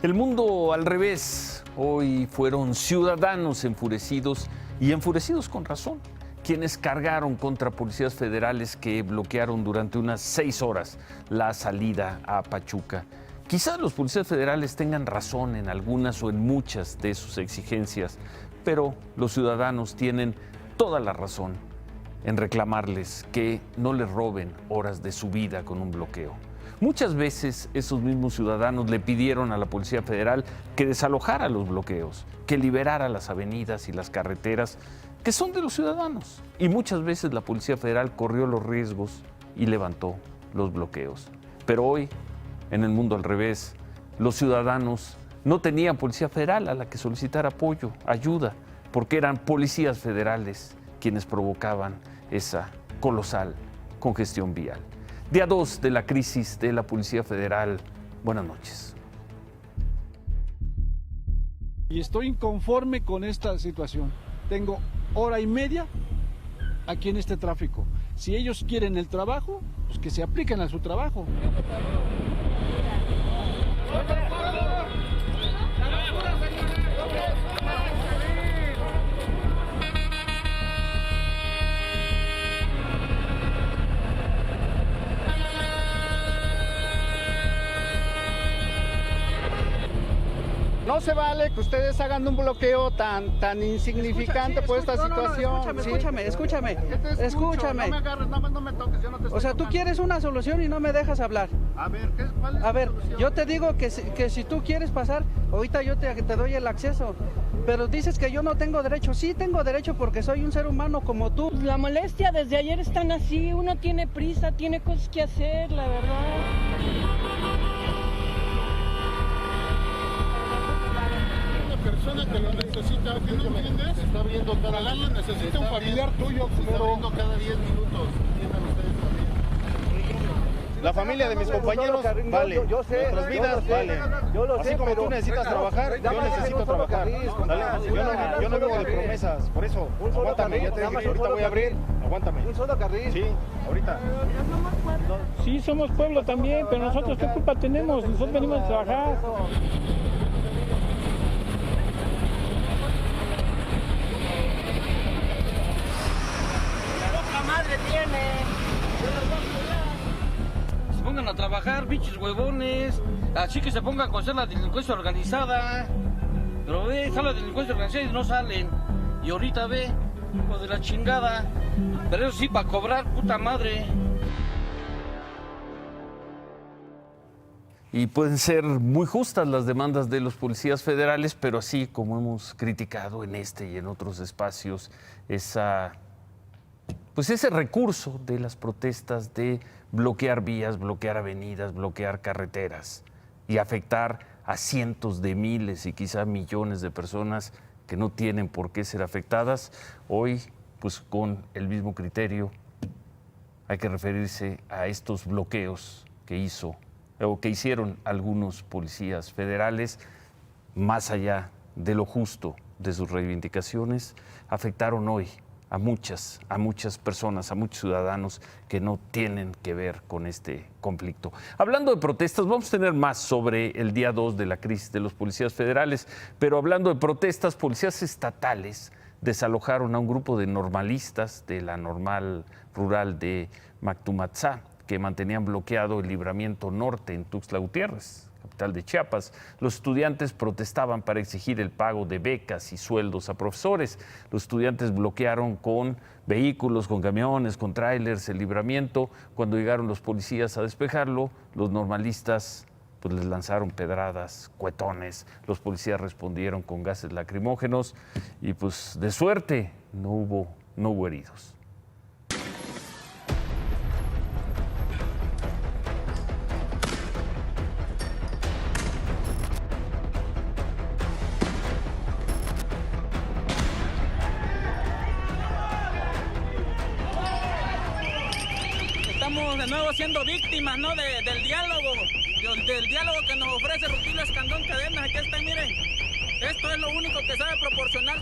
El mundo al revés. Hoy fueron ciudadanos enfurecidos y enfurecidos con razón, quienes cargaron contra policías federales que bloquearon durante unas 6 horas la salida a Pachuca. Quizás los policías federales tengan razón en algunas o en muchas de sus exigencias, pero los ciudadanos tienen toda la razón en reclamarles que no les roben horas de su vida con un bloqueo. Muchas veces esos mismos ciudadanos le pidieron a la Policía Federal que desalojara los bloqueos, que liberara las avenidas y las carreteras que son de los ciudadanos. Y muchas veces la Policía Federal corrió los riesgos y levantó los bloqueos. Pero hoy, en el mundo al revés, los ciudadanos no tenían Policía Federal a la que solicitar apoyo, ayuda, porque eran policías federales quienes provocaban esa colosal congestión vial. Día 2 de la crisis de la Policía Federal. Buenas noches. Y estoy inconforme con esta situación. Tengo hora y media aquí en este tráfico. Si ellos quieren el trabajo, pues que se apliquen a su trabajo. No se vale que ustedes hagan un bloqueo tan insignificante por esta situación. Escúchame. No me agarres, no me toques, yo no te estoy O sea, tú tocando. quieres una solución y no me dejas hablar. A ver, ¿cuál es A la ver, solución? yo te digo que si tú quieres pasar, ahorita yo te doy el acceso. Pero dices que yo no tengo derecho. Sí tengo derecho porque soy un ser humano como tú. La molestia desde ayer están así, uno tiene prisa, tiene cosas que hacer, la verdad. Persona que lo necesita, ¿qué no entiendes? Se está abriendo cada día. Necesita un familiar tuyo, Se está abriendo cada 10 minutos. Entiendan ustedes también. La familia de mis compañeros vale. Yo sé, Nuestras vidas valen. Yo lo Así sé, como pero tú necesitas trabajar, yo necesito trabajar. Dale, yo no vivo de promesas, por eso. Aguántame, ya te dije, ahorita voy a abrir. Aguántame. Un solo carril. Sí, ahorita. Sí, somos pueblo también, pero nosotros ¿qué culpa tenemos? Nosotros venimos a trabajar. Madre tiene. Se pongan a trabajar, bichos huevones. Así que se pongan a conocer la delincuencia organizada. Pero ve, sale la delincuencia organizada y no salen. Y ahorita ve, hijo de la chingada. Pero eso sí, para cobrar, puta madre. Y pueden ser muy justas las demandas de los policías federales, pero así como hemos criticado en este y en otros espacios, ese recurso de las protestas de bloquear vías, bloquear avenidas, bloquear carreteras y afectar a cientos de miles y quizá millones de personas que no tienen por qué ser afectadas, hoy, pues con el mismo criterio, hay que referirse a estos bloqueos que hicieron algunos policías federales, más allá de lo justo de sus reivindicaciones, afectaron hoy a muchas personas, a muchos ciudadanos que no tienen que ver con este conflicto. Hablando de protestas, vamos a tener más sobre el día 2 de la crisis de los policías federales, pero hablando de protestas, policías estatales desalojaron a un grupo de normalistas de la normal rural de Mactumatzá, que mantenían bloqueado el libramiento norte en Tuxtla Gutiérrez, capital de Chiapas. Los estudiantes protestaban para exigir el pago de becas y sueldos a profesores. Los estudiantes bloquearon con vehículos, con camiones, con tráilers el libramiento. Cuando llegaron los policías a despejarlo, los normalistas pues les lanzaron pedradas, cuetones. Los policías respondieron con gases lacrimógenos y pues de suerte no hubo heridos. Estamos de nuevo siendo víctimas, ¿no? Del diálogo que nos ofrece Rutilio Escandón Cadenas. Aquí está, miren. Esto es lo único que sabe proporcionar.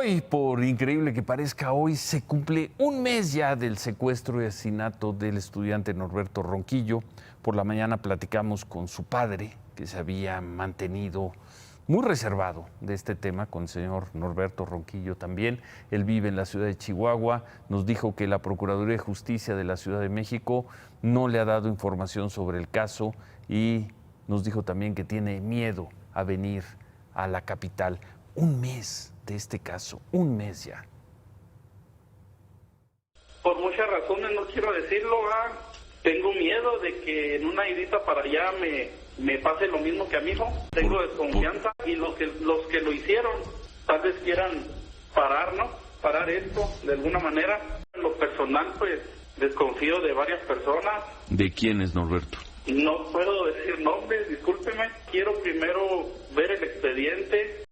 hoy, por increíble que parezca, hoy se cumple un mes ya del secuestro y asesinato del estudiante Norberto Ronquillo. Por la mañana platicamos con su padre, que se había mantenido muy reservado de este tema, con el señor Norberto Ronquillo también. Él vive en la ciudad de Chihuahua. Nos dijo que la Procuraduría de Justicia de la Ciudad de México no le ha dado información sobre el caso y nos dijo también que tiene miedo a venir a la capital. Un mes de este caso, un mes ya. Por muchas razones, no quiero decirlo, tengo miedo de que en una idita para allá me pase lo mismo que a mi hijo. Tengo desconfianza y los que lo hicieron tal vez quieran parar esto de alguna manera. En lo personal, pues desconfío de varias personas. ¿De quiénes, Norberto? No puedo decir nombres, discúlpeme. Quiero primero ver el expediente.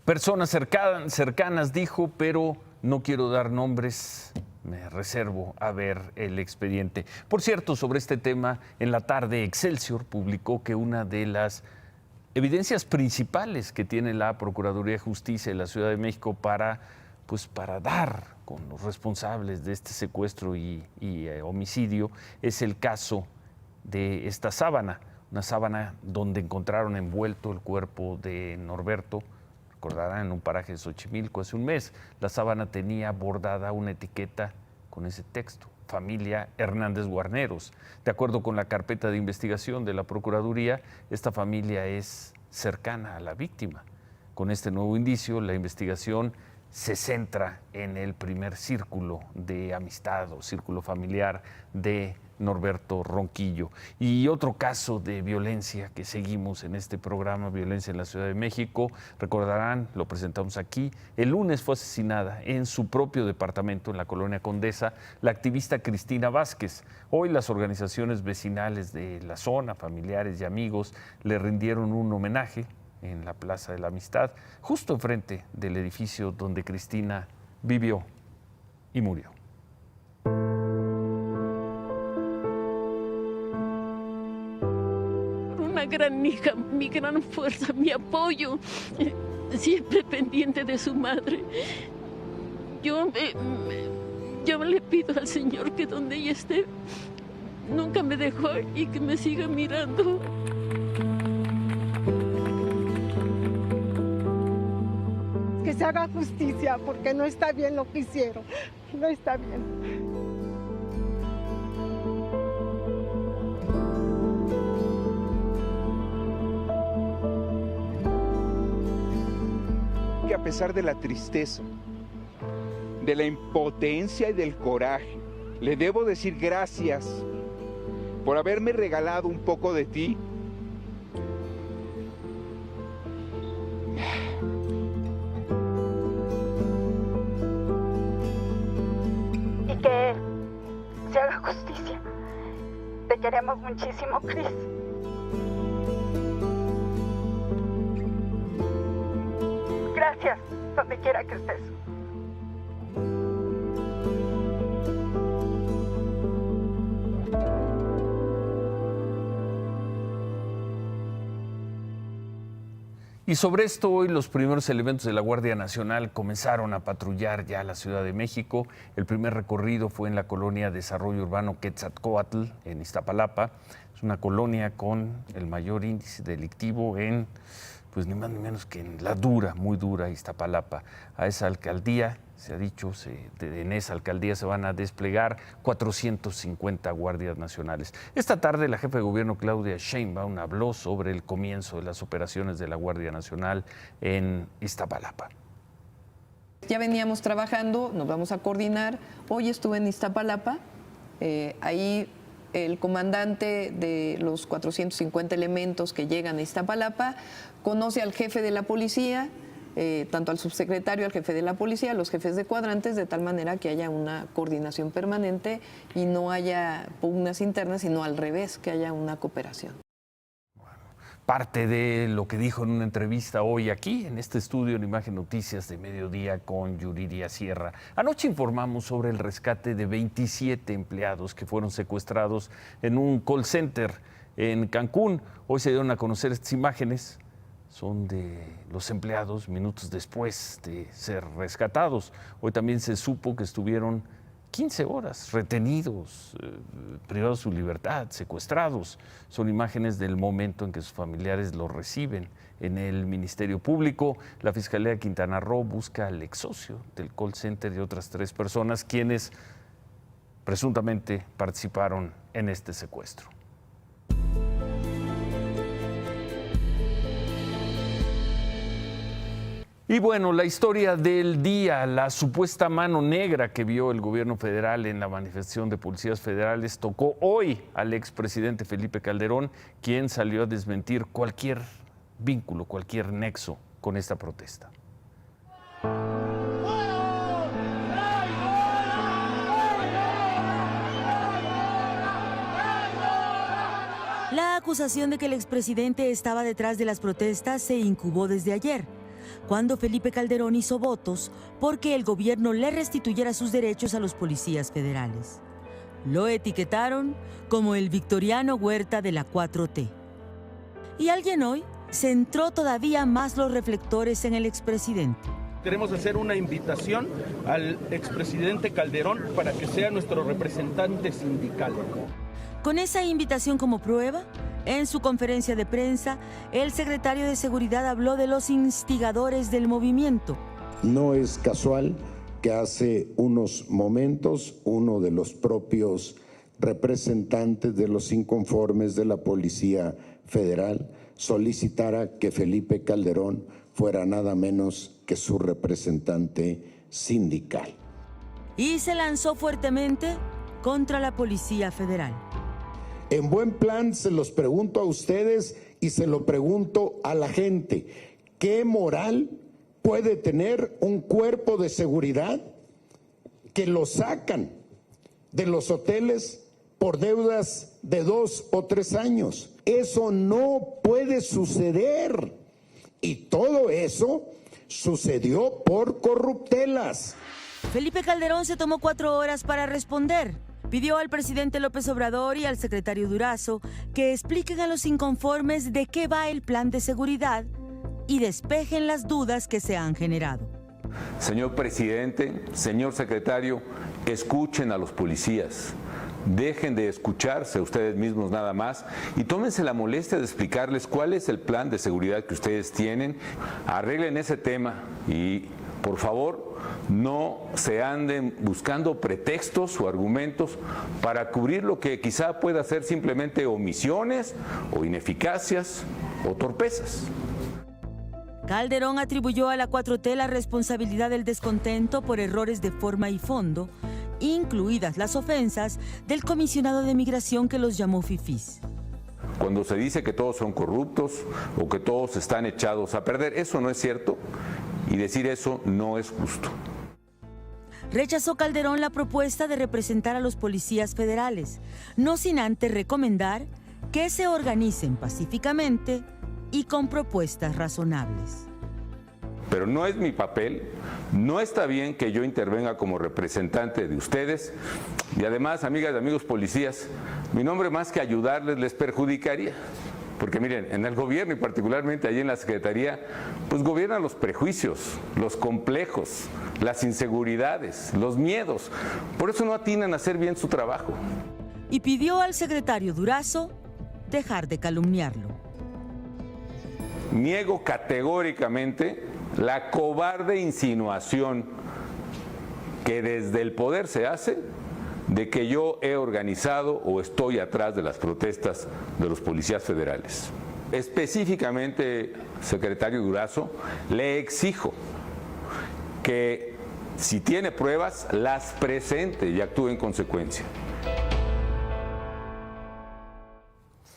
Personas cercanas, dijo, pero no quiero dar nombres. Me reservo a ver el expediente. Por cierto, sobre este tema, en la tarde Excelsior publicó que una de las evidencias principales que tiene la Procuraduría de Justicia de la Ciudad de México para dar con los responsables de este secuestro y homicidio es el caso de esta sábana, una sábana donde encontraron envuelto el cuerpo de Norberto. Recordarán, en un paraje de Xochimilco hace un mes. La sábana tenía bordada una etiqueta con ese texto: familia Hernández Guarneros. De acuerdo con la carpeta de investigación de la Procuraduría, esta familia es cercana a la víctima. Con este nuevo indicio, la investigación se centra en el primer círculo de amistad o círculo familiar de Norberto Ronquillo. Y otro caso de violencia que seguimos en este programa, violencia en la Ciudad de México. Recordarán, lo presentamos aquí, el lunes fue asesinada en su propio departamento, en la colonia Condesa, la activista Cristina Vázquez. Hoy las organizaciones vecinales de la zona, familiares y amigos, le rindieron un homenaje en la Plaza de la Amistad, justo enfrente del edificio donde Cristina vivió y murió. Una gran hija, mi gran fuerza, mi apoyo, siempre pendiente de su madre. Yo le pido al Señor que donde ella esté, nunca me dejó y que me siga mirando. Que se haga justicia, porque no está bien lo que hicieron, no está bien. Que a pesar de la tristeza, de la impotencia y del coraje, le debo decir gracias por haberme regalado un poco de ti. Que se haga justicia. Te queremos muchísimo, Cris. Gracias, donde quiera que estés. Y sobre esto, hoy los primeros elementos de la Guardia Nacional comenzaron a patrullar ya la Ciudad de México. El primer recorrido fue en la colonia Desarrollo Urbano Quetzalcóatl, en Iztapalapa. Es una colonia con el mayor índice delictivo en, pues ni más ni menos que en la dura, muy dura Iztapalapa. A esa alcaldía, se ha dicho, en esa alcaldía se van a desplegar 450 guardias nacionales. Esta tarde la jefa de gobierno Claudia Sheinbaum habló sobre el comienzo de las operaciones de la Guardia Nacional en Iztapalapa. Ya veníamos trabajando, nos vamos a coordinar. Hoy estuve en Iztapalapa, ahí el comandante de los 450 elementos que llegan a Iztapalapa conoce al jefe de la policía, tanto al subsecretario, al jefe de la policía, a los jefes de cuadrantes, de tal manera que haya una coordinación permanente y no haya pugnas internas, sino al revés, que haya una cooperación. Parte de lo que dijo en una entrevista hoy aquí, en este estudio en Imagen Noticias de Mediodía con Yuridia Sierra. Anoche informamos sobre el rescate de 27 empleados que fueron secuestrados en un call center en Cancún. Hoy se dieron a conocer estas imágenes son de los empleados minutos después de ser rescatados. Hoy también se supo que estuvieron 15 horas retenidos, privados de su libertad, secuestrados. Son imágenes del momento en que sus familiares los reciben en el Ministerio Público. La Fiscalía de Quintana Roo busca al ex socio del call center y otras 3 personas quienes presuntamente participaron en este secuestro. Y bueno, la historia del día, la supuesta mano negra que vio el gobierno federal en la manifestación de policías federales, tocó hoy al expresidente Felipe Calderón, quien salió a desmentir cualquier vínculo, cualquier nexo con esta protesta. La acusación de que el expresidente estaba detrás de las protestas se incubó desde ayer, cuando Felipe Calderón hizo votos porque el gobierno le restituyera sus derechos a los policías federales. Lo etiquetaron como el victoriano Huerta de la 4T. Y alguien hoy centró todavía más los reflectores en el expresidente. Queremos hacer una invitación al expresidente Calderón para que sea nuestro representante sindical. Con esa invitación como prueba, en su conferencia de prensa, el secretario de Seguridad habló de los instigadores del movimiento. No es casual que hace unos momentos uno de los propios representantes de los inconformes de la Policía Federal solicitara que Felipe Calderón fuera nada menos que su representante sindical. Y se lanzó fuertemente contra la Policía Federal. En buen plan se los pregunto a ustedes y se lo pregunto a la gente. ¿Qué moral puede tener un cuerpo de seguridad que lo sacan de los hoteles por deudas de 2 o 3 años? Eso no puede suceder. Y todo eso sucedió por corruptelas. Felipe Calderón se tomó 4 horas para responder. Pidió al presidente López Obrador y al secretario Durazo que expliquen a los inconformes de qué va el plan de seguridad y despejen las dudas que se han generado. Señor presidente, señor secretario, escuchen a los policías. Dejen de escucharse ustedes mismos nada más y tómense la molestia de explicarles cuál es el plan de seguridad que ustedes tienen. Arreglen ese tema y, por favor, no se anden buscando pretextos o argumentos para cubrir lo que quizá pueda ser simplemente omisiones o ineficacias o torpezas. Calderón atribuyó a la 4T la responsabilidad del descontento por errores de forma y fondo, incluidas las ofensas del comisionado de migración que los llamó fifís. Cuando se dice que todos son corruptos o que todos están echados a perder, eso no es cierto y decir eso no es justo. Rechazó Calderón la propuesta de representar a los policías federales, no sin antes recomendar que se organicen pacíficamente y con propuestas razonables. Pero no es mi papel, no está bien que yo intervenga como representante de ustedes y además, amigas y amigos policías, mi nombre más que ayudarles les perjudicaría. Porque miren, en el gobierno y particularmente allí en la Secretaría, pues gobiernan los prejuicios, los complejos, las inseguridades, los miedos. Por eso no atinan a hacer bien su trabajo. Y pidió al secretario Durazo dejar de calumniarlo. Niego categóricamente la cobarde insinuación que desde el poder se hace de que yo he organizado o estoy atrás de las protestas de los policías federales. Específicamente, secretario Durazo, le exijo que si tiene pruebas, las presente y actúe en consecuencia.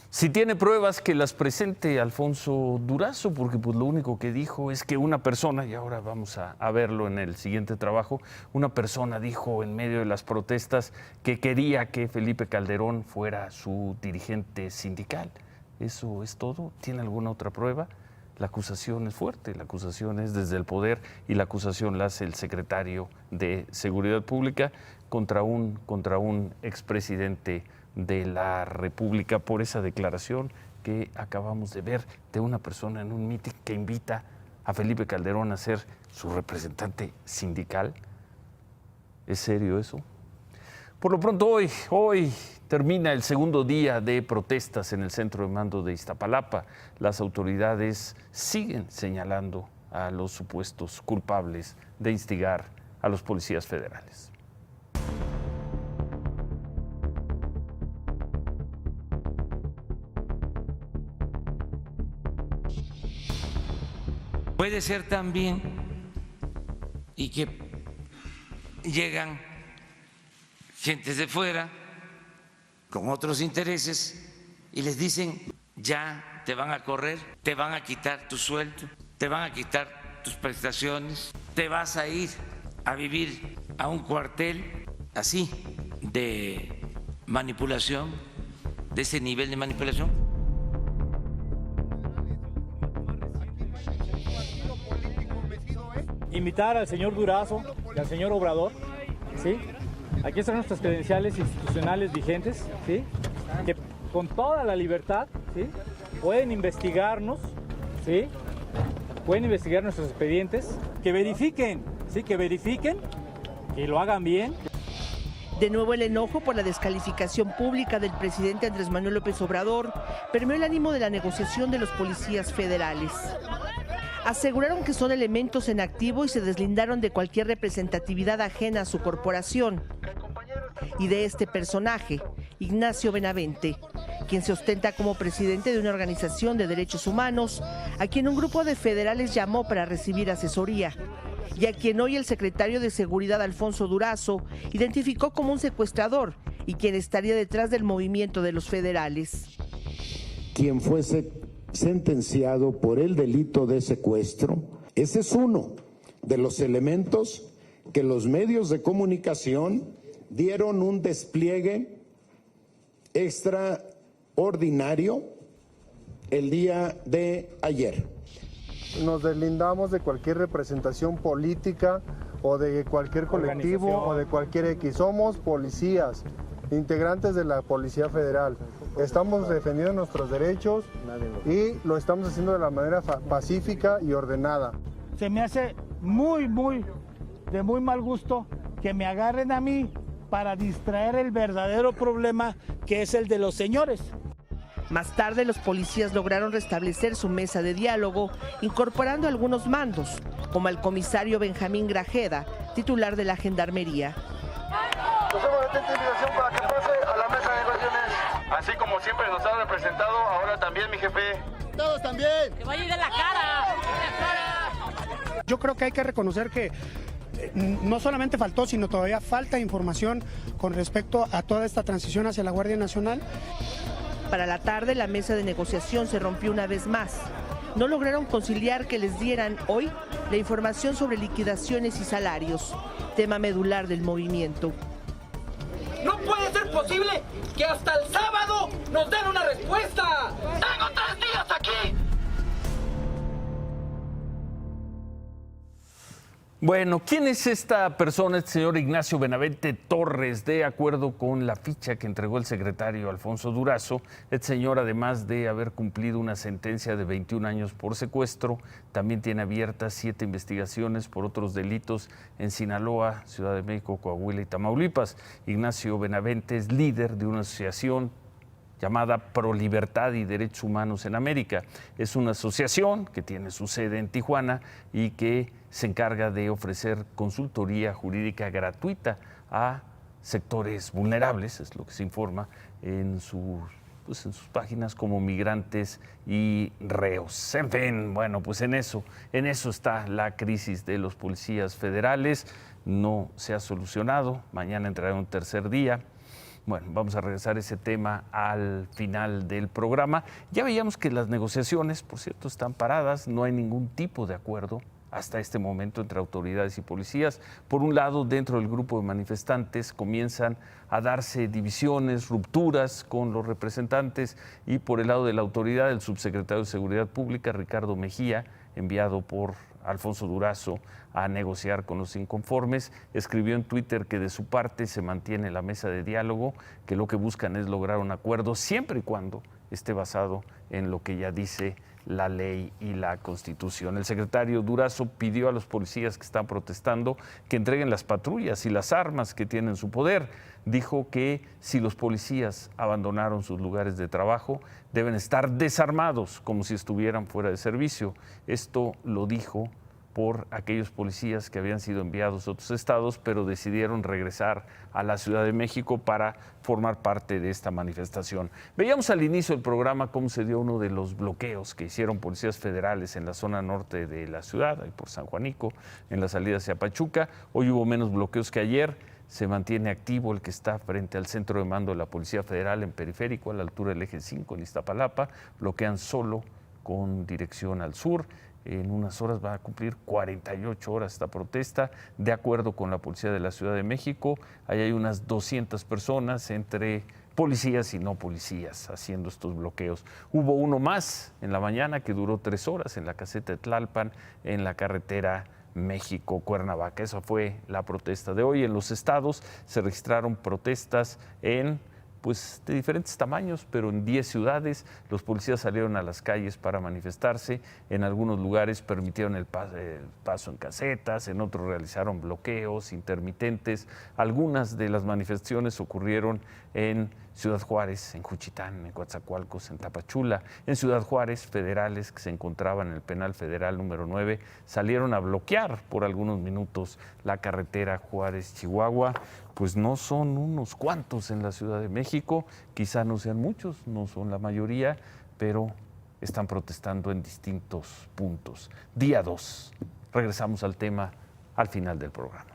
Si tiene pruebas, que las presente Alfonso Durazo, porque pues lo único que dijo es que una persona, y ahora vamos a verlo en el siguiente trabajo, una persona dijo en medio de las protestas que quería que Felipe Calderón fuera su dirigente sindical. ¿Eso es todo? ¿Tiene alguna otra prueba? La acusación es fuerte, la acusación es desde el poder y la acusación la hace el secretario de Seguridad Pública contra un expresidente de la República por esa declaración que acabamos de ver de una persona en un mitin que invita a Felipe Calderón a ser su representante sindical? ¿Es serio eso? Por lo pronto hoy termina el segundo día de protestas en el centro de mando de Iztapalapa. Las autoridades siguen señalando a los supuestos culpables de instigar a los policías federales. Puede ser también y que llegan gentes de fuera con otros intereses y les dicen, ya te van a correr, te van a quitar tu sueldo, te van a quitar tus prestaciones, te vas a ir a vivir a un cuartel así de manipulación, de ese nivel de manipulación. Invitar al señor Durazo y al señor Obrador, ¿sí? Aquí están nuestras credenciales institucionales vigentes, ¿sí? Que con toda la libertad, ¿sí? Pueden investigarnos, ¿sí? Pueden investigar nuestros expedientes, que verifiquen, ¿sí? Que verifiquen, que lo hagan bien. De nuevo el enojo por la descalificación pública del presidente Andrés Manuel López Obrador permeó el ánimo de la negociación de los policías federales. Aseguraron que son elementos en activo y se deslindaron de cualquier representatividad ajena a su corporación. Y de este personaje, Ignacio Benavente, quien se ostenta como presidente de una organización de derechos humanos, a quien un grupo de federales llamó para recibir asesoría, y a quien hoy el secretario de Seguridad, Alfonso Durazo, identificó como un secuestrador y quien estaría detrás del movimiento de los federales. Quien fuese sentenciado por el delito de secuestro, ese es uno de los elementos que los medios de comunicación dieron un despliegue extraordinario el día de ayer. Nos deslindamos de cualquier representación política o de cualquier colectivo o de cualquier X. Somos policías, integrantes de la Policía Federal. Estamos defendiendo nuestros derechos y lo estamos haciendo de la manera pacífica y ordenada. Se me hace de muy mal gusto que me agarren a mí para distraer el verdadero problema, que es el de los señores. Más tarde, los policías lograron restablecer su mesa de diálogo, incorporando algunos mandos, como al comisario Benjamín Grajeda, titular de la Gendarmería. Hacemos esta invitación para que pase a la mesa de negociaciones. Así como siempre nos ha representado, ahora también, mi jefe. Todos también. ¡Que vaya a ir de la cara! Yo creo que hay que reconocer que no solamente faltó, sino todavía falta información con respecto a toda esta transición hacia la Guardia Nacional. Para la tarde, la mesa de negociación se rompió una vez más. No lograron conciliar que les dieran hoy la información sobre liquidaciones y salarios, tema medular del movimiento. ¡No puede ser posible que hasta el sábado nos den una respuesta! ¡Tengo 3 días aquí! Bueno, ¿quién es esta persona, este señor Ignacio Benavente Torres? De acuerdo con la ficha que entregó el secretario Alfonso Durazo, este señor, además de haber cumplido una sentencia de 21 años por secuestro, también tiene abiertas 7 investigaciones por otros delitos en Sinaloa, Ciudad de México, Coahuila y Tamaulipas. Ignacio Benavente es líder de una asociación llamada Pro Libertad y Derechos Humanos en América. Es una asociación que tiene su sede en Tijuana y que se encarga de ofrecer consultoría jurídica gratuita a sectores vulnerables, es lo que se informa en sus páginas, como migrantes y reos. En fin, bueno, pues en eso está la crisis de los policías federales. No se ha solucionado. Mañana entrará un tercer día. Bueno, vamos a regresar a ese tema al final del programa. Ya veíamos que las negociaciones, por cierto, están paradas. No hay ningún tipo de acuerdo hasta este momento entre autoridades y policías. Por un lado, dentro del grupo de manifestantes comienzan a darse divisiones, rupturas con los representantes, y por el lado de la autoridad, el subsecretario de Seguridad Pública, Ricardo Mejía, enviado por Alfonso Durazo a negociar con los inconformes, escribió en Twitter que de su parte se mantiene la mesa de diálogo, que lo que buscan es lograr un acuerdo siempre y cuando esté basado en lo que ya dice la ley y la Constitución. El secretario Durazo pidió a los policías que están protestando que entreguen las patrullas y las armas que tienen en su poder. Dijo que si los policías abandonaron sus lugares de trabajo, deben estar desarmados como si estuvieran fuera de servicio. Esto lo dijo por aquellos policías que habían sido enviados a otros estados, pero decidieron regresar a la Ciudad de México para formar parte de esta manifestación. Veíamos al inicio del programa cómo se dio uno de los bloqueos que hicieron policías federales en la zona norte de la ciudad, ahí por San Juanico, en la salida hacia Pachuca. Hoy hubo menos bloqueos que ayer. Se mantiene activo el que está frente al centro de mando de la Policía Federal en Periférico, a la altura del eje 5 en Iztapalapa. Bloquean solo con dirección al sur. En unas horas va a cumplir 48 horas esta protesta. De acuerdo con la Policía de la Ciudad de México, ahí hay unas 200 personas entre policías y no policías haciendo estos bloqueos. Hubo uno más en la mañana que duró 3 horas en la caseta de Tlalpan, en la carretera México-Cuernavaca. Esa fue la protesta de hoy. En los estados se registraron protestas de diferentes tamaños, pero en 10 ciudades los policías salieron a las calles para manifestarse. En algunos lugares permitieron el paso en casetas, en otros realizaron bloqueos intermitentes. Algunas de las manifestaciones ocurrieron en Ciudad Juárez, en Juchitán, en Coatzacoalcos, en Tapachula. En Ciudad Juárez, federales que se encontraban en el penal federal número 9 salieron a bloquear por algunos minutos la carretera Juárez-Chihuahua. Pues no son unos cuantos en la Ciudad de México, quizá no sean muchos, no son la mayoría, pero están protestando en distintos puntos. Día 2. Regresamos al tema al final del programa.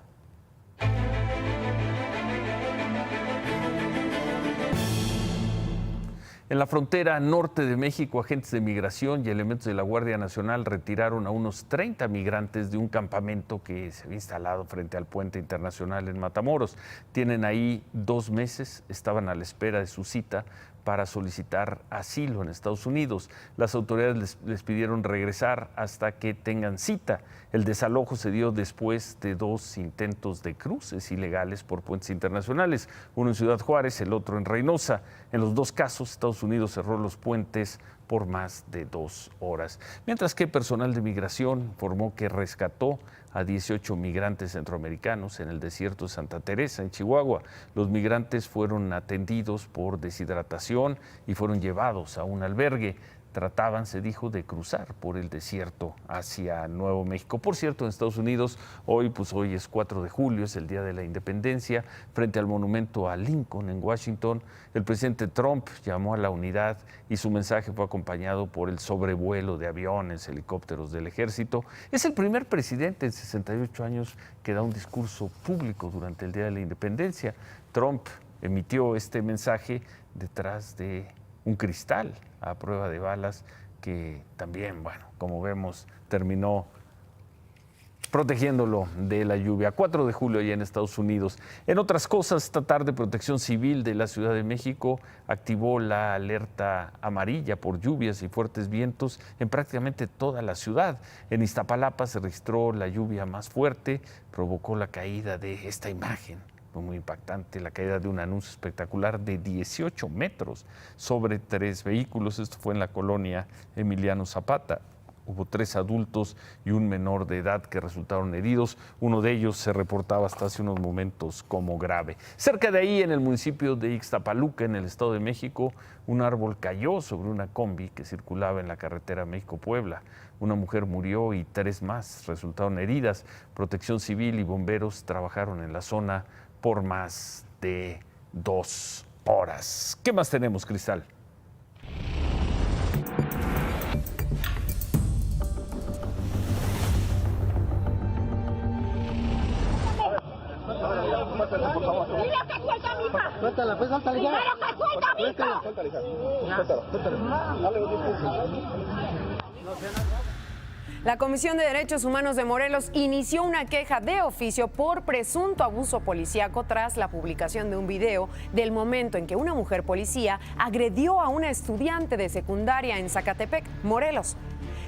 En la frontera norte de México, agentes de migración y elementos de la Guardia Nacional retiraron a unos 30 migrantes de un campamento que se había instalado frente al puente internacional en Matamoros. Tienen ahí 2 meses, estaban a la espera de su cita para solicitar asilo en Estados Unidos. Las autoridades les pidieron regresar hasta que tengan cita. El desalojo se dio después de 2 intentos de cruces ilegales por puentes internacionales, uno en Ciudad Juárez, el otro en Reynosa. En los 2 casos, Estados Unidos cerró los puentes por más de 2 horas. Mientras que personal de migración informó que rescató a 18 migrantes centroamericanos en el desierto de Santa Teresa, en Chihuahua. Los migrantes fueron atendidos por deshidratación y fueron llevados a un albergue. Trataban, se dijo, de cruzar por el desierto hacia Nuevo México. Por cierto, en Estados Unidos, hoy es 4 de julio, es el Día de la Independencia. Frente al monumento a Lincoln en Washington, el presidente Trump llamó a la unidad y su mensaje fue acompañado por el sobrevuelo de aviones, helicópteros del ejército. Es el primer presidente en 68 años que da un discurso público durante el Día de la Independencia. Trump emitió este mensaje detrás de un cristal a prueba de balas que también, como vemos, terminó protegiéndolo de la lluvia. 4 de julio allá en Estados Unidos. En otras cosas, esta tarde Protección Civil de la Ciudad de México activó la alerta amarilla por lluvias y fuertes vientos en prácticamente toda la ciudad. En Iztapalapa se registró la lluvia más fuerte, provocó la caída de esta imagen. Fue muy impactante la caída de un anuncio espectacular de 18 metros sobre 3 vehículos. Esto fue en la colonia Emiliano Zapata. Hubo 3 adultos y un menor de edad que resultaron heridos. Uno de ellos se reportaba hasta hace unos momentos como grave. Cerca de ahí, en el municipio de Ixtapaluca, en el Estado de México, un árbol cayó sobre una combi que circulaba en la carretera México-Puebla. Una mujer murió y 3 más resultaron heridas. Protección Civil y bomberos trabajaron en la zona por más de 2 horas. ¿Qué más tenemos, Cristal? Suéltala, pues, suéltala ya. Suéltala, La Comisión de Derechos Humanos de Morelos inició una queja de oficio por presunto abuso policíaco tras la publicación de un video del momento en que una mujer policía agredió a una estudiante de secundaria en Zacatepec, Morelos.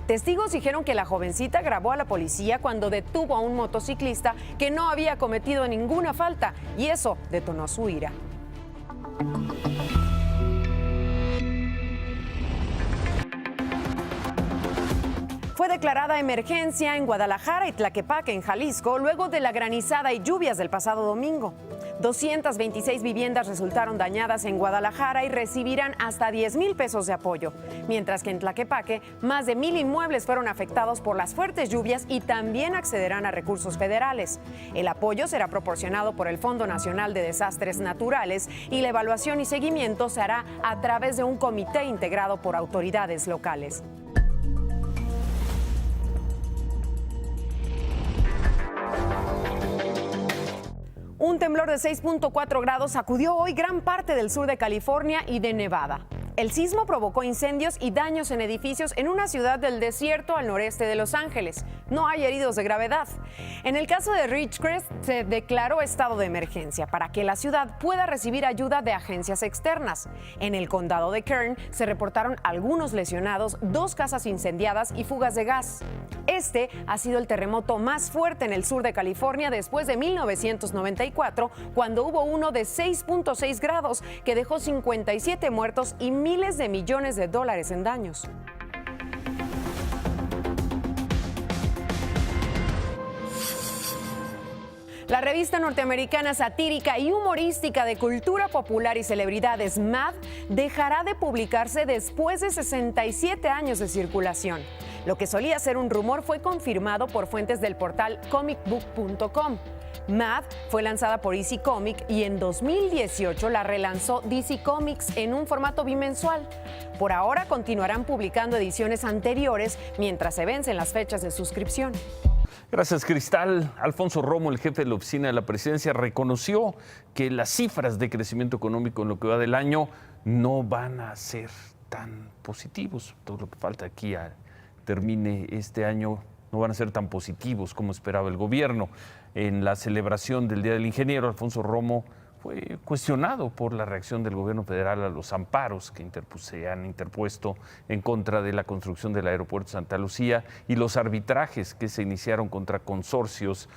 Testigos dijeron que la jovencita grabó a la policía cuando detuvo a un motociclista que no había cometido ninguna falta y eso detonó su ira. declarada emergencia en Guadalajara y Tlaquepaque, en Jalisco, luego de la granizada y lluvias del pasado domingo. 226 viviendas resultaron dañadas en Guadalajara y recibirán hasta 10,000 pesos de apoyo, mientras que en Tlaquepaque más de 1,000 inmuebles fueron afectados por las fuertes lluvias y también accederán a recursos federales. El apoyo será proporcionado por el Fondo Nacional de Desastres Naturales y la evaluación y seguimiento se hará a través de un comité integrado por autoridades locales. Un temblor de 6.4 grados sacudió hoy gran parte del sur de California y de Nevada. El sismo provocó incendios y daños en edificios en una ciudad del desierto al noreste de Los Ángeles. No hay heridos de gravedad. En el caso de Ridgecrest, se declaró estado de emergencia para que la ciudad pueda recibir ayuda de agencias externas. En el condado de Kern se reportaron algunos lesionados, 2 casas incendiadas y fugas de gas. Este ha sido el terremoto más fuerte en el sur de California después de 1994, cuando hubo uno de 6.6 grados que dejó 57 muertos y miles de millones de dólares en daños. La revista norteamericana satírica y humorística de cultura popular y celebridades Mad dejará de publicarse después de 67 años de circulación. Lo que solía ser un rumor fue confirmado por fuentes del portal comicbook.com. Mad fue lanzada por EC Comic y en 2018 la relanzó DC Comics en un formato bimensual. Por ahora continuarán publicando ediciones anteriores mientras se vencen las fechas de suscripción. Gracias, Cristal. Alfonso Romo, el jefe de la oficina de la presidencia, reconoció que las cifras de crecimiento económico en lo que va del año no van a ser tan positivos. Todo lo que falta aquí a termine este año no van a ser tan positivos como esperaba el gobierno. En la celebración del Día del Ingeniero, Alfonso Romo fue cuestionado por la reacción del gobierno federal a los amparos que se han interpuesto en contra de la construcción del aeropuerto de Santa Lucía y los arbitrajes que se iniciaron contra consorcios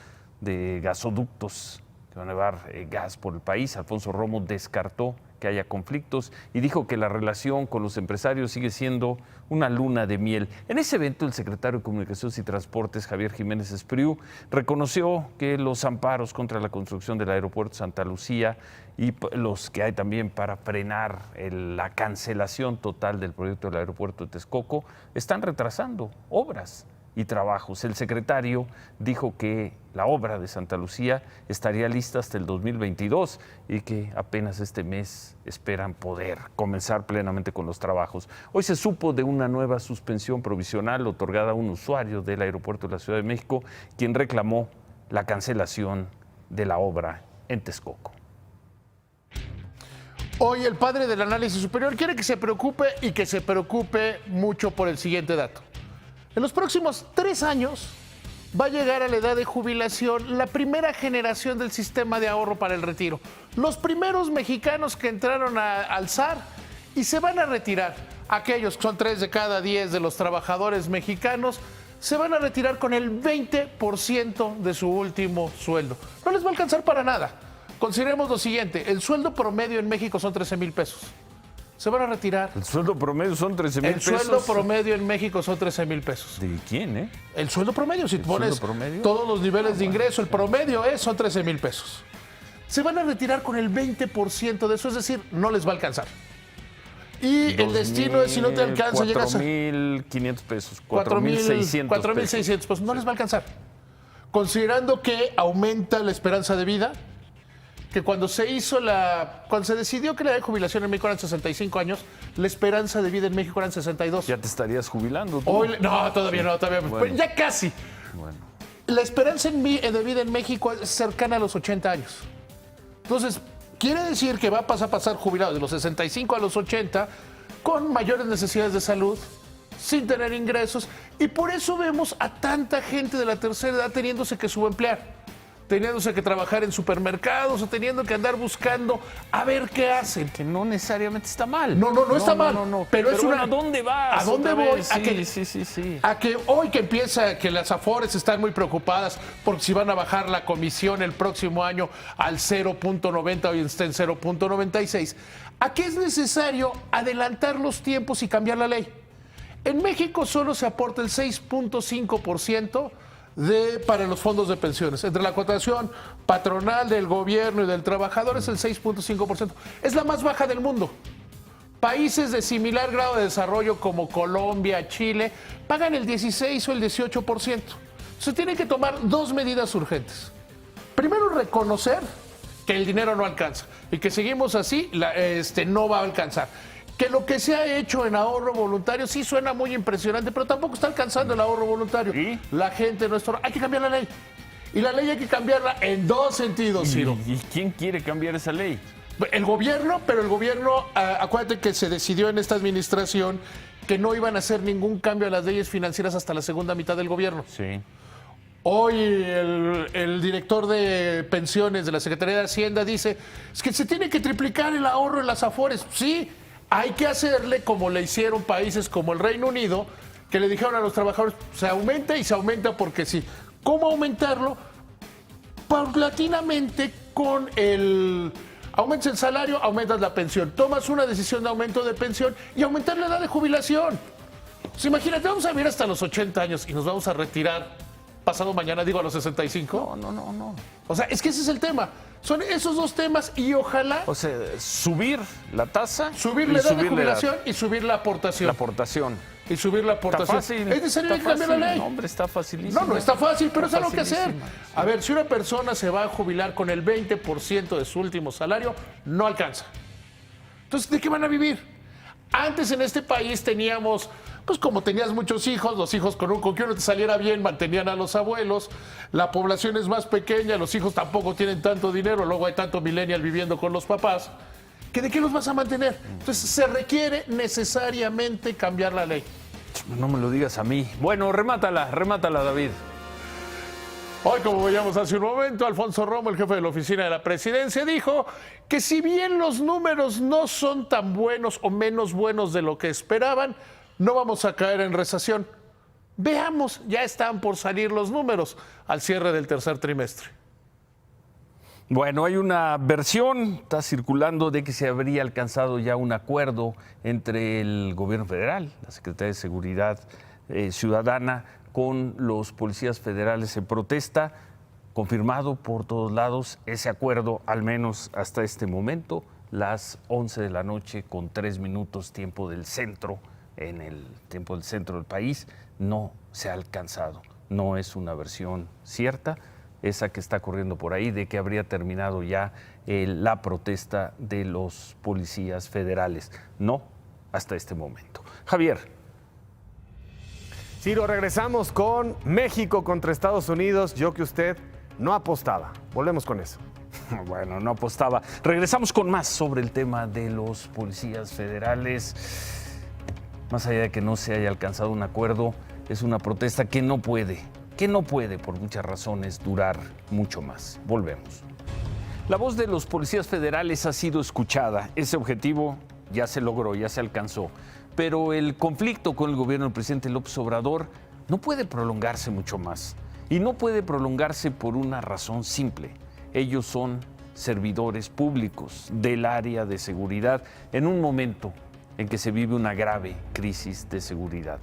de gasoductos que van a llevar gas por el país. Alfonso Romo descartó que haya conflictos y dijo que la relación con los empresarios sigue siendo una luna de miel. En ese evento, el secretario de Comunicaciones y Transportes, Javier Jiménez Espriu, reconoció que los amparos contra la construcción del aeropuerto Santa Lucía y los que hay también para frenar la cancelación total del proyecto del aeropuerto de Texcoco están retrasando obras y trabajos. El secretario dijo que la obra de Santa Lucía estaría lista hasta el 2022 y que apenas este mes esperan poder comenzar plenamente con los trabajos. Hoy se supo de una nueva suspensión provisional otorgada a un usuario del aeropuerto de la Ciudad de México, quien reclamó la cancelación de la obra en Texcoco. Hoy el padre del análisis superior quiere que se preocupe y que se preocupe mucho por el siguiente dato. En los próximos 3 años va a llegar a la edad de jubilación la primera generación del sistema de ahorro para el retiro. Los primeros mexicanos que entraron al SAR y se van a retirar. Aquellos que son 3 de cada 10 de los trabajadores mexicanos se van a retirar con el 20% de su último sueldo. No les va a alcanzar para nada. Consideremos lo siguiente, el sueldo promedio en México son 13,000 pesos. Se van a retirar. El sueldo promedio son 13,000 pesos. El sueldo promedio en México son 13,000 pesos. ¿De quién, El sueldo promedio, si pones todos los niveles de ingreso, el promedio son 13,000 pesos. Se van a retirar con el 20% de eso, es decir, no les va a alcanzar. Y el destino es, si no te alcanza, llegas a 4,500 pesos, 4,600 pesos. No les va a alcanzar. Considerando que aumenta la esperanza de vida, que cuando se decidió que la edad de jubilación en México eran 65 años, la esperanza de vida en México eran 62. Ya te estarías jubilando tú. Hoy, no, todavía no, bueno. Ya casi. Bueno. La esperanza de vida en México es cercana a los 80 años. Entonces, quiere decir que va a pasar jubilado de los 65 a los 80 con mayores necesidades de salud, sin tener ingresos, y por eso vemos a tanta gente de la tercera edad teniéndose que subemplear, teniéndose que trabajar en supermercados o teniendo que andar buscando a ver qué hacen. Que no necesariamente está mal. No está mal. Pero es bueno, ¿a dónde vas? ¿A dónde voy? Sí. A que hoy que empieza, que las Afores están muy preocupadas porque si van a bajar la comisión el próximo año al 0.90, hoy está en 0.96. ¿A qué es necesario adelantar los tiempos y cambiar la ley? En México solo se aporta el 6.5% para los fondos de pensiones. Entre la cotización patronal del gobierno y del trabajador es el 6.5%. Es la más baja del mundo. Países de similar grado de desarrollo como Colombia, Chile, pagan el 16 o el 18%. Se tienen que tomar dos medidas urgentes. Primero, reconocer que el dinero no alcanza y que seguimos así, no va a alcanzar. Que lo que se ha hecho en ahorro voluntario sí suena muy impresionante, pero tampoco está alcanzando el ahorro voluntario. ¿Sí? La gente no está... Hay que cambiar la ley. Y la ley hay que cambiarla en dos sentidos, Ciro. ¿Y quién quiere cambiar esa ley? El gobierno, pero el gobierno, acuérdate que se decidió en esta administración que no iban a hacer ningún cambio a las leyes financieras hasta la segunda mitad del gobierno. Sí. Hoy el director de pensiones de la Secretaría de Hacienda dice es que se tiene que triplicar el ahorro en las Afores. Sí, hay que hacerle como le hicieron países como el Reino Unido, que le dijeron a los trabajadores, se aumenta y se aumenta porque sí. ¿Cómo aumentarlo? Paulatinamente con el... Aumentas el salario, aumentas la pensión. Tomas una decisión de aumento de pensión y aumentar la edad de jubilación. Pues imagínate, vamos a vivir hasta los 80 años y nos vamos a retirar pasado mañana, digo, a los 65. No. O sea, es que ese es el tema. Son esos dos temas y ojalá... O sea, subir la tasa... Subir la edad de jubilación y subir la aportación. La aportación. Y subir la aportación. Está fácil. Es necesario cambiar la ley. No, hombre, está facilísimo. No está fácil, pero es algo que hacer. A ver, si una persona se va a jubilar con el 20% de su último salario, no alcanza. Entonces, ¿de qué van a vivir? Antes en este país teníamos, pues como tenías muchos hijos, los hijos con que uno te saliera bien mantenían a los abuelos, la población es más pequeña, los hijos tampoco tienen tanto dinero, luego hay tanto millennial viviendo con los papás, que ¿de qué los vas a mantener? Entonces se requiere necesariamente cambiar la ley. No me lo digas a mí. Bueno, remátala, David. Hoy, como veíamos hace un momento, Alfonso Romo, el jefe de la oficina de la presidencia, dijo que si bien los números no son tan buenos o menos buenos de lo que esperaban, no vamos a caer en recesión. Veamos, ya están por salir los números al cierre del tercer trimestre. Bueno, hay una versión, está circulando, de que se habría alcanzado ya un acuerdo entre el gobierno federal, la Secretaría de Seguridad Ciudadana, con los policías federales en protesta, confirmado por todos lados ese acuerdo, al menos hasta este momento, las 11 de la noche con 3 minutos tiempo del centro, en el tiempo del centro del país, no se ha alcanzado. No es una versión cierta, esa que está corriendo por ahí, de que habría terminado ya la protesta de los policías federales. No, hasta este momento. Javier. Ciro, regresamos con México contra Estados Unidos. Yo que usted no apostaba. Volvemos con eso. Bueno, no apostaba. Regresamos con más sobre el tema de los policías federales. Más allá de que no se haya alcanzado un acuerdo, es una protesta que no puede por muchas razones durar mucho más. Volvemos. La voz de los policías federales ha sido escuchada. Ese objetivo ya se logró, ya se alcanzó. Pero el conflicto con el gobierno del presidente López Obrador no puede prolongarse mucho más. Y no puede prolongarse por una razón simple. Ellos son servidores públicos del área de seguridad en un momento en que se vive una grave crisis de seguridad.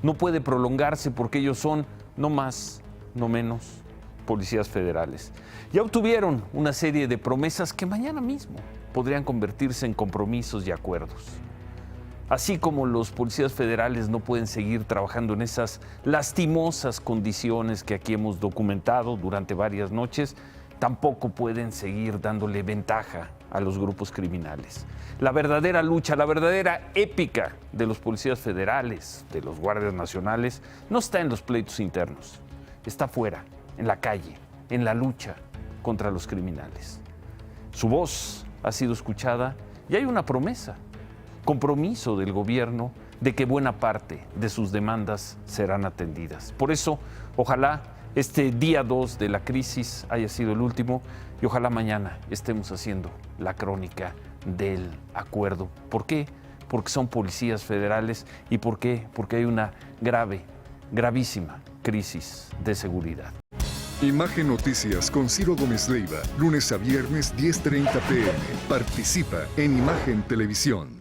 No puede prolongarse porque ellos son, no más, no menos, policías federales. Ya obtuvieron una serie de promesas que mañana mismo podrían convertirse en compromisos y acuerdos. Así como los policías federales no pueden seguir trabajando en esas lastimosas condiciones que aquí hemos documentado durante varias noches, tampoco pueden seguir dándole ventaja a los grupos criminales. La verdadera lucha, la verdadera épica de los policías federales, de los guardias nacionales, no está en los pleitos internos, está afuera, en la calle, en la lucha contra los criminales. Su voz ha sido escuchada y hay una promesa, compromiso del gobierno de que buena parte de sus demandas serán atendidas. Por eso, ojalá este día 2 de la crisis haya sido el último y ojalá mañana estemos haciendo la crónica del acuerdo. ¿Por qué? Porque son policías federales y ¿por qué? Porque hay una gravísima crisis de seguridad. Imagen Noticias con Ciro Gómez Leiva, lunes a viernes 10:30 p.m. Participa en Imagen Televisión.